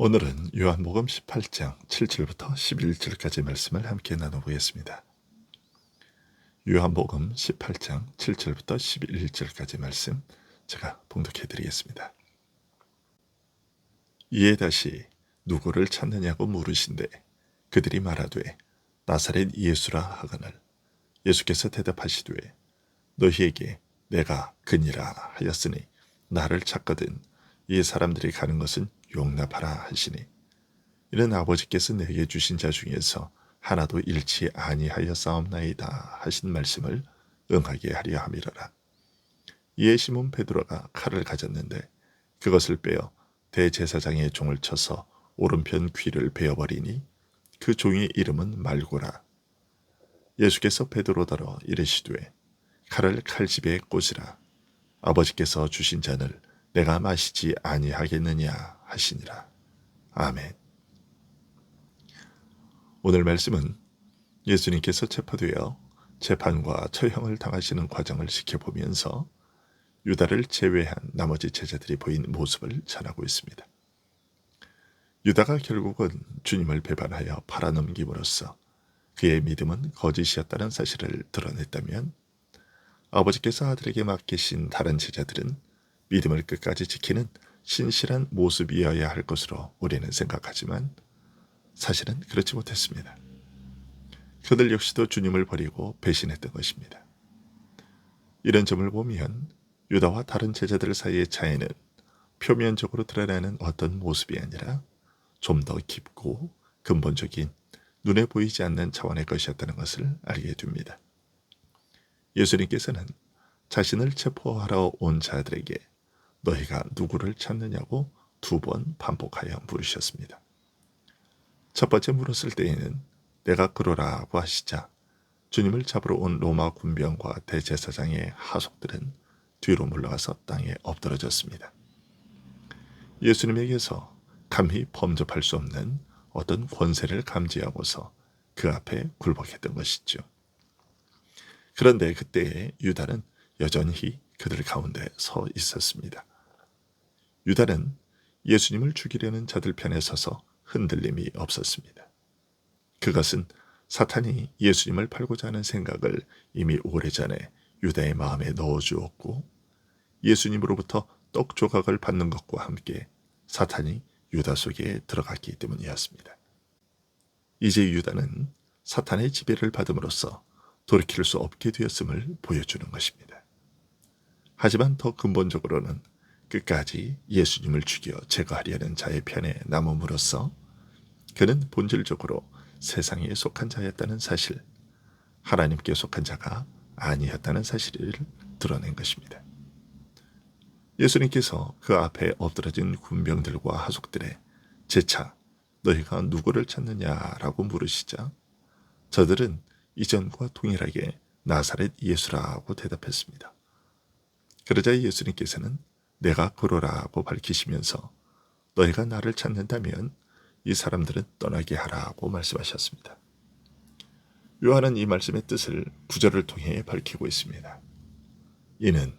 오늘은 요한복음 18장 7절부터 11절까지 말씀을 함께 나눠보겠습니다. 요한복음 18장 7절부터 11절까지 말씀 제가 봉독해 드리겠습니다. 이에 다시 누구를 찾느냐고 물으신대 그들이 말하되 나사렛 예수라 하거늘 예수께서 대답하시되 너희에게 내가 그니라 하였으니 나를 찾거든 이 사람들이 가는 것은 용납하라 하시니 이는 아버지께서 내게 주신 자 중에서 하나도 잃지 아니하여 싸움나이다 하신 말씀을 응하게 하려 함이로라. 이에 시몬 베드로가 칼을 가졌는데 그것을 빼어 대제사장의 종을 쳐서 오른편 귀를 베어버리니 그 종의 이름은 말고라. 예수께서 베드로더러 이르시되 칼을 칼집에 꽂으라. 아버지께서 주신 잔을 내가 마시지 아니하겠느냐 하시니라. 아멘. 오늘 말씀은 예수님께서 체포되어 재판과 처형을 당하시는 과정을 지켜보면서 유다를 제외한 나머지 제자들이 보인 모습을 전하고 있습니다. 유다가 결국은 주님을 배반하여 팔아넘김으로써 그의 믿음은 거짓이었다는 사실을 드러냈다면 아버지께서 아들에게 맡기신 다른 제자들은 믿음을 끝까지 지키는 신실한 모습이어야 할 것으로 우리는 생각하지만 사실은 그렇지 못했습니다. 그들 역시도 주님을 버리고 배신했던 것입니다. 이런 점을 보면 유다와 다른 제자들 사이의 차이는 표면적으로 드러나는 어떤 모습이 아니라 좀 더 깊고 근본적인 눈에 보이지 않는 차원의 것이었다는 것을 알게 됩니다. 예수님께서는 자신을 체포하러 온 자들에게 너희가 누구를 찾느냐고 2번 반복하여 물으셨습니다. 첫 번째 물었을 때에는 내가 그러라고 하시자 주님을 잡으러 온 로마 군병과 대제사장의 하속들은 뒤로 물러가서 땅에 엎드러졌습니다. 예수님에게서 감히 범접할 수 없는 어떤 권세를 감지하고서 그 앞에 굴복했던 것이죠. 그런데 그때의 유다는 여전히 그들 가운데 서 있었습니다. 유다는 예수님을 죽이려는 자들 편에 서서 흔들림이 없었습니다. 그것은 사탄이 예수님을 팔고자 하는 생각을 이미 오래전에 유다의 마음에 넣어주었고 예수님으로부터 떡 조각을 받는 것과 함께 사탄이 유다 속에 들어갔기 때문이었습니다. 이제 유다는 사탄의 지배를 받음으로써 돌이킬 수 없게 되었음을 보여주는 것입니다. 하지만 더 근본적으로는 끝까지 예수님을 죽여 제거하려는 자의 편에 남음으로써 그는 본질적으로 세상에 속한 자였다는 사실, 하나님께 속한 자가 아니었다는 사실을 드러낸 것입니다. 예수님께서 그 앞에 엎드러진 군병들과 하속들의 재차 너희가 누구를 찾느냐라고 물으시자 저들은 이전과 동일하게 나사렛 예수라고 대답했습니다. 그러자 예수님께서는 내가 그러라고 밝히시면서 너희가 나를 찾는다면 이 사람들은 떠나게 하라고 말씀하셨습니다. 요한은 이 말씀의 뜻을 구절을 통해 밝히고 있습니다. 이는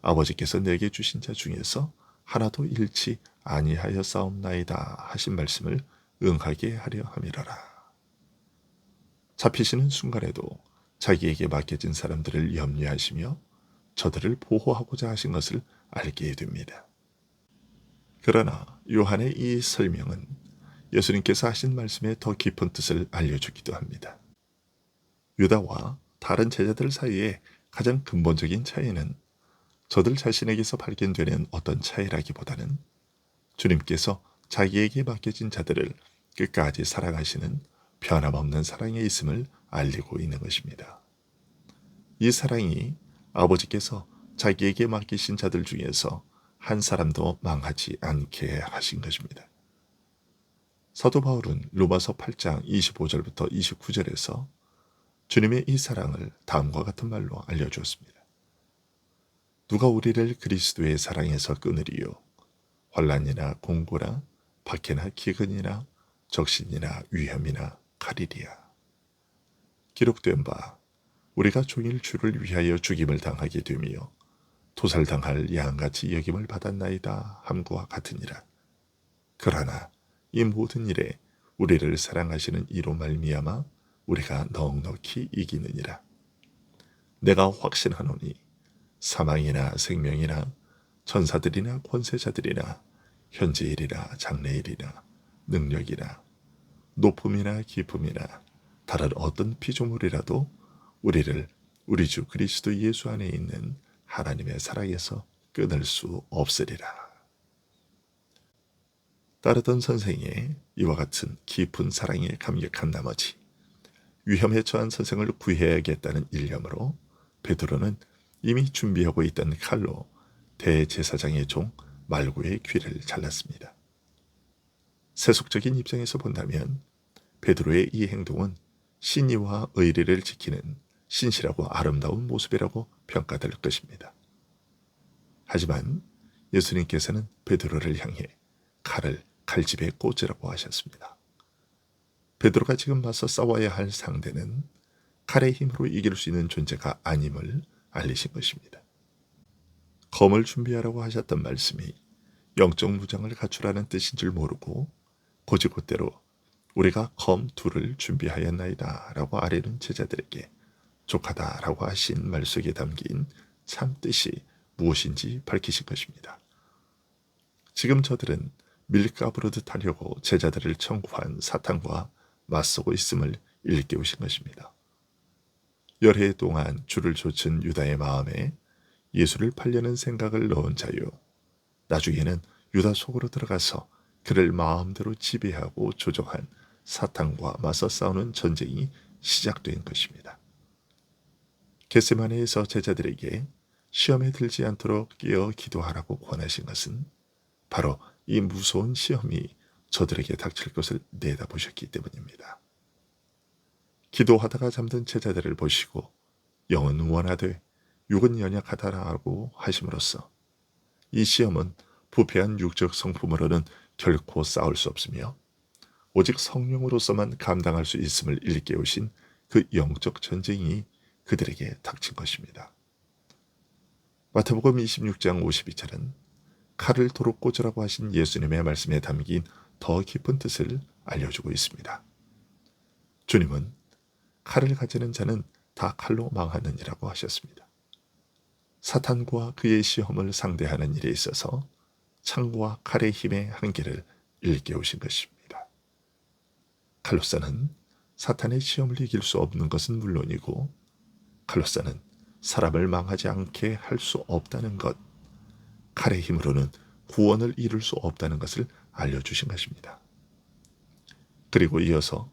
아버지께서 내게 주신 자 중에서 하나도 잃지 아니하여 싸움나이다 하신 말씀을 응하게 하려 함이라라. 잡히시는 순간에도 자기에게 맡겨진 사람들을 염려하시며 저들을 보호하고자 하신 것을 알게 됩니다. 그러나 요한의 이 설명은 예수님께서 하신 말씀의 더 깊은 뜻을 알려주기도 합니다. 유다와 다른 제자들 사이의 가장 근본적인 차이는 저들 자신에게서 발견되는 어떤 차이라기보다는 주님께서 자기에게 맡겨진 자들을 끝까지 사랑하시는 변함없는 사랑에 있음을 알리고 있는 것입니다. 이 사랑이 아버지께서 자기에게 맡기신 자들 중에서 한 사람도 망하지 않게 하신 것입니다. 사도 바울은 로마서 8장 25절부터 29절에서 주님의 이 사랑을 다음과 같은 말로 알려주었습니다. 누가 우리를 그리스도의 사랑에서 끊으리요? 환난이나 공고나 박해나 기근이나 적신이나 위험이나 칼이리야. 기록된 바 우리가 종일 주를 위하여 죽임을 당하게 되며 도살당할 양같이 여김을 받았나이다 함과 같으니라. 그러나 이 모든 일에 우리를 사랑하시는 이로 말미암아 우리가 넉넉히 이기느니라. 내가 확신하노니 사망이나 생명이나 천사들이나 권세자들이나 현재일이나 장래일이나 능력이나 높음이나 깊음이나 다른 어떤 피조물이라도 우리를 우리 주 그리스도 예수 안에 있는 하나님의 사랑에서 끊을 수 없으리라. 따르던 선생의 이와 같은 깊은 사랑에 감격한 나머지 위험에 처한 선생을 구해야겠다는 일념으로 베드로는 이미 준비하고 있던 칼로 대제사장의 종 말고의 귀를 잘랐습니다. 세속적인 입장에서 본다면 베드로의 이 행동은 신의와 의리를 지키는 신실하고 아름다운 모습이라고 평가될 것입니다. 하지만 예수님께서는 베드로를 향해 칼을 칼집에 꽂으라고 하셨습니다. 베드로가 지금 맞서 싸워야 할 상대는 칼의 힘으로 이길 수 있는 존재가 아님을 알리신 것입니다. 검을 준비하라고 하셨던 말씀이 영적 무장을 갖추라는 뜻인 줄 모르고 곧이곧대로 우리가 검 둘을 준비하였나이다 라고 아뢰는 제자들에게 족하다라고 하신 말 속에 담긴 참뜻이 무엇인지 밝히신 것입니다. 지금 저들은 밀가부르듯 하려고 제자들을 청구한 사탄과 맞서고 있음을 일깨우신 것입니다. 열해 동안 주를 좇은 유다의 마음에 예수를 팔려는 생각을 넣은 자요, 나중에는 유다 속으로 들어가서 그를 마음대로 지배하고 조종한 사탄과 맞서 싸우는 전쟁이 시작된 것입니다. 겟세마네에서 제자들에게 시험에 들지 않도록 깨어 기도하라고 권하신 것은 바로 이 무서운 시험이 저들에게 닥칠 것을 내다보셨기 때문입니다. 기도하다가 잠든 제자들을 보시고 영은 원하되 육은 연약하다라고 하심으로써 이 시험은 부패한 육적 성품으로는 결코 싸울 수 없으며 오직 성령으로서만 감당할 수 있음을 일깨우신 그 영적 전쟁이 그들에게 닥친 것입니다. 마태복음 26장 52절은 칼을 도로 꽂으라고 하신 예수님의 말씀에 담긴 더 깊은 뜻을 알려주고 있습니다. 주님은 칼을 가지는 자는 다 칼로 망하느니라고 하셨습니다. 사탄과 그의 시험을 상대하는 일에 있어서 창과 칼의 힘의 한계를 일깨우신 것입니다. 칼로서는 사탄의 시험을 이길 수 없는 것은 물론이고 칼로서는 사람을 망하지 않게 할 수 없다는 것, 칼의 힘으로는 구원을 이룰 수 없다는 것을 알려주신 것입니다. 그리고 이어서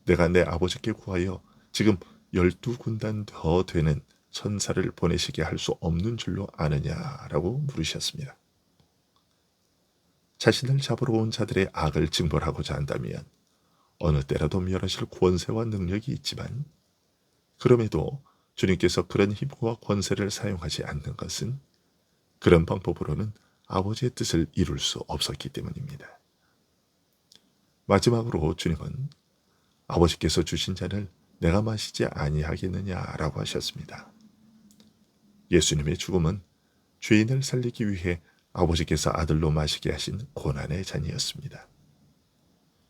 내가 내 아버지께 구하여 지금 12군단 더 되는 천사를 보내시게 할 수 없는 줄로 아느냐라고 물으셨습니다. 자신을 잡으러 온 자들의 악을 징벌하고자 한다면 어느 때라도 멸하실 권세와 능력이 있지만 그럼에도 주님께서 그런 힘과 권세를 사용하지 않는 것은 그런 방법으로는 아버지의 뜻을 이룰 수 없었기 때문입니다. 마지막으로 주님은 아버지께서 주신 잔을 내가 마시지 아니하겠느냐라고 하셨습니다. 예수님의 죽음은 죄인을 살리기 위해 아버지께서 아들로 마시게 하신 고난의 잔이었습니다.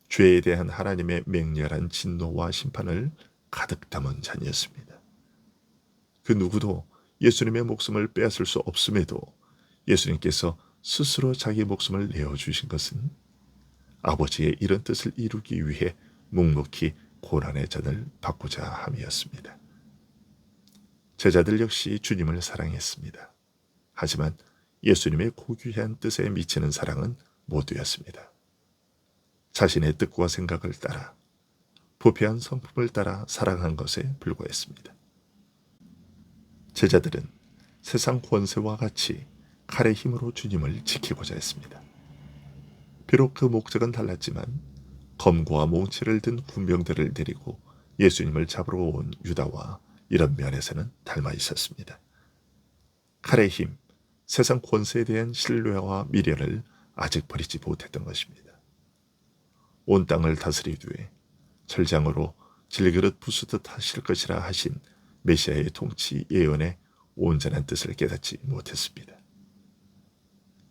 죄에 대한 하나님의 맹렬한 진노와 심판을 가득 담은 잔이었습니다. 그 누구도 예수님의 목숨을 빼앗을 수 없음에도 예수님께서 스스로 자기 목숨을 내어주신 것은 아버지의 이런 뜻을 이루기 위해 묵묵히 고난의 잔을 받고자 함이었습니다. 제자들 역시 주님을 사랑했습니다. 하지만 예수님의 고귀한 뜻에 미치는 사랑은 모두였습니다. 자신의 뜻과 생각을 따라 부패한 성품을 따라 사랑한 것에 불과했습니다. 제자들은 세상 권세와 같이 칼의 힘으로 주님을 지키고자 했습니다. 비록 그 목적은 달랐지만 검과 몽치를 든 군병들을 데리고 예수님을 잡으러 온 유다와 이런 면에서는 닮아 있었습니다. 칼의 힘, 세상 권세에 대한 신뢰와 미련을 아직 버리지 못했던 것입니다. 온 땅을 다스리되 철장으로 질그릇 부수듯 하실 것이라 하신 메시아의 통치 예언의 온전한 뜻을 깨닫지 못했습니다.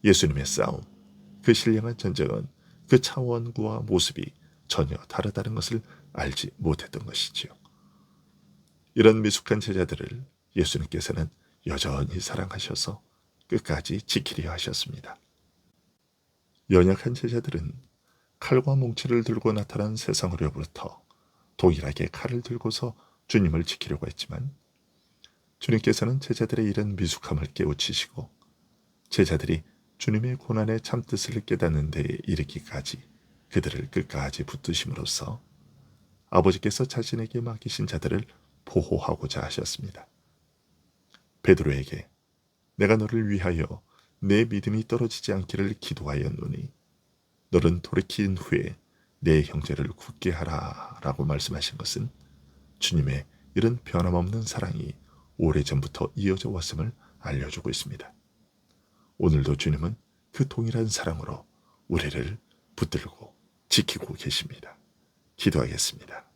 예수님의 싸움, 그 신령한 전쟁은 그 차원과 모습이 전혀 다르다는 것을 알지 못했던 것이지요. 이런 미숙한 제자들을 예수님께서는 여전히 사랑하셔서 끝까지 지키려 하셨습니다. 연약한 제자들은 칼과 뭉치를 들고 나타난 세상으로부터 동일하게 칼을 들고서 주님을 지키려고 했지만 주님께서는 제자들의 이런 미숙함을 깨우치시고 제자들이 주님의 고난의 참뜻을 깨닫는 데에 이르기까지 그들을 끝까지 붙드심으로써 아버지께서 자신에게 맡기신 자들을 보호하고자 하셨습니다. 베드로에게 내가 너를 위하여 내 믿음이 떨어지지 않기를 기도하였노니 너는 돌이킨 후에 내 형제를 굳게 하라 라고 말씀하신 것은 주님의 이런 변함없는 사랑이 오래전부터 이어져 왔음을 알려주고 있습니다. 오늘도 주님은 그 동일한 사랑으로 우리를 붙들고 지키고 계십니다. 기도하겠습니다.